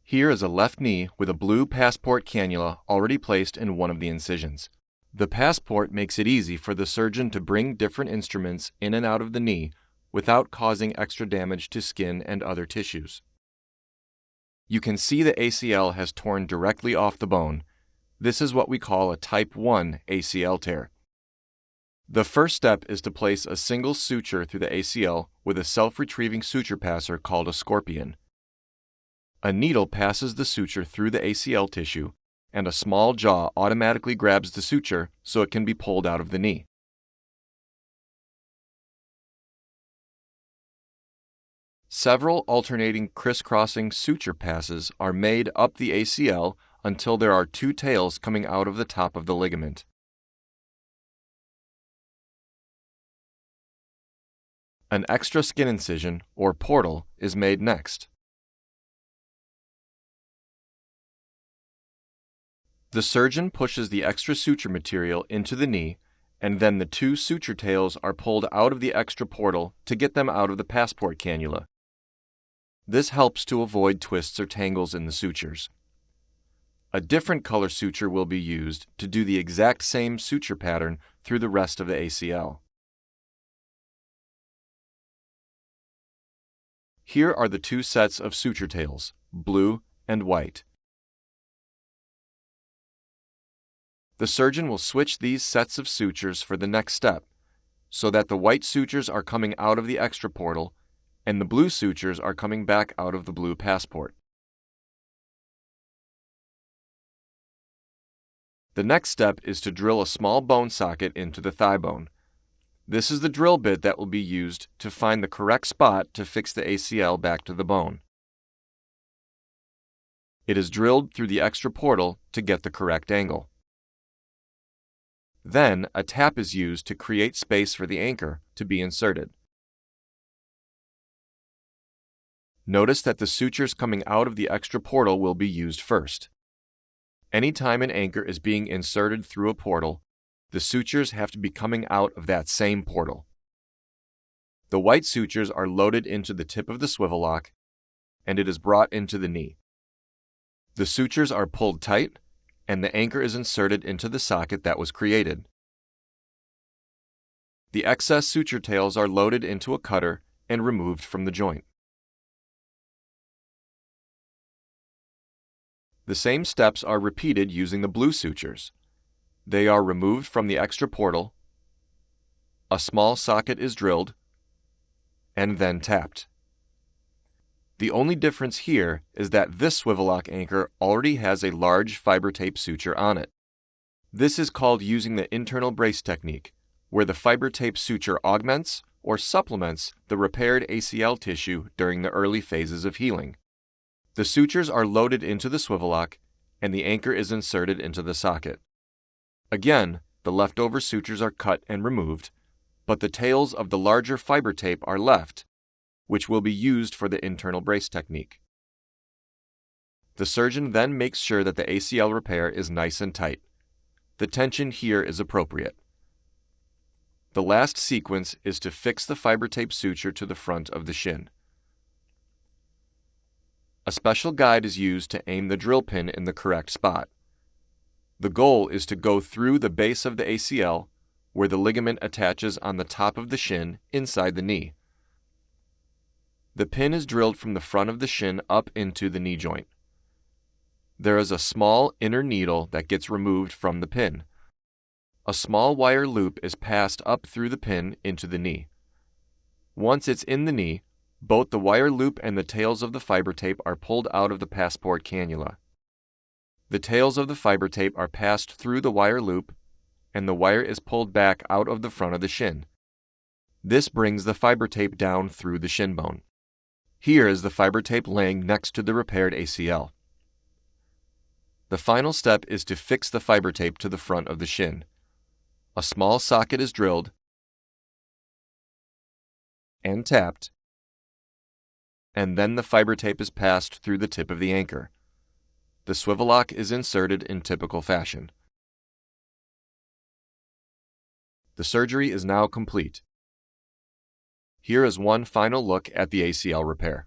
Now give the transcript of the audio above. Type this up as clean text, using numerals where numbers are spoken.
Here is a left knee with a blue passport cannula already placed in one of the incisions. The passport makes it easy for the surgeon to bring different instruments in and out of the knee without causing extra damage to skin and other tissues. You can see the ACL has torn directly off the bone. This is what we call a type 1 ACL tear. The first step is to place a single suture through the ACL with a self-retrieving suture passer called a scorpion. A needle passes the suture through the ACL tissue, and a small jaw automatically grabs the suture so it can be pulled out of the knee. Several alternating crisscrossing suture passes are made up the ACL until there are two tails coming out of the top of the ligament. An extra skin incision, or portal, is made next. The surgeon pushes the extra suture material into the knee, and then the two suture tails are pulled out of the extra portal to get them out of the passport cannula. This helps to avoid twists or tangles in the sutures. A different color suture will be used to do the exact same suture pattern through the rest of the ACL. Here are the two sets of suture tails, blue and white. The surgeon will switch these sets of sutures for the next step, so that the white sutures are coming out of the extra portal and the blue sutures are coming back out of the blue passport. The next step is to drill a small bone socket into the thigh bone. This is the drill bit that will be used to find the correct spot to fix the ACL back to the bone. It is drilled through the extra portal to get the correct angle. Then, a tap is used to create space for the anchor to be inserted. Notice that the sutures coming out of the extra portal will be used first. Anytime an anchor is being inserted through a portal, the sutures have to be coming out of that same portal. The white sutures are loaded into the tip of the swivel lock, and it is brought into the knee. The sutures are pulled tight, and the anchor is inserted into the socket that was created. The excess suture tails are loaded into a cutter and removed from the joint. The same steps are repeated using the blue sutures. They are removed from the extra portal, a small socket is drilled, and then tapped. The only difference here is that this swivel lock anchor already has a large fiber tape suture on it. This is called using the internal brace technique, where the fiber tape suture augments or supplements the repaired ACL tissue during the early phases of healing. The sutures are loaded into the swivel lock, and the anchor is inserted into the socket. Again, the leftover sutures are cut and removed, but the tails of the larger fiber tape are left, which will be used for the internal brace technique. The surgeon then makes sure that the ACL repair is nice and tight. The tension here is appropriate. The last sequence is to fix the fiber tape suture to the front of the shin. A special guide is used to aim the drill pin in the correct spot. The goal is to go through the base of the ACL, where the ligament attaches on the top of the shin inside the knee. The pin is drilled from the front of the shin up into the knee joint. There is a small inner needle that gets removed from the pin. A small wire loop is passed up through the pin into the knee. Once it's in the knee, both the wire loop and the tails of the fiber tape are pulled out of the passport cannula. The tails of the fiber tape are passed through the wire loop, and the wire is pulled back out of the front of the shin. This brings the fiber tape down through the shin bone. Here is the fiber tape laying next to the repaired ACL. The final step is to fix the fiber tape to the front of the shin. A small socket is drilled and tapped, and then the fiber tape is passed through the tip of the anchor. The swivel lock is inserted in typical fashion. The surgery is now complete. Here is one final look at the ACL repair.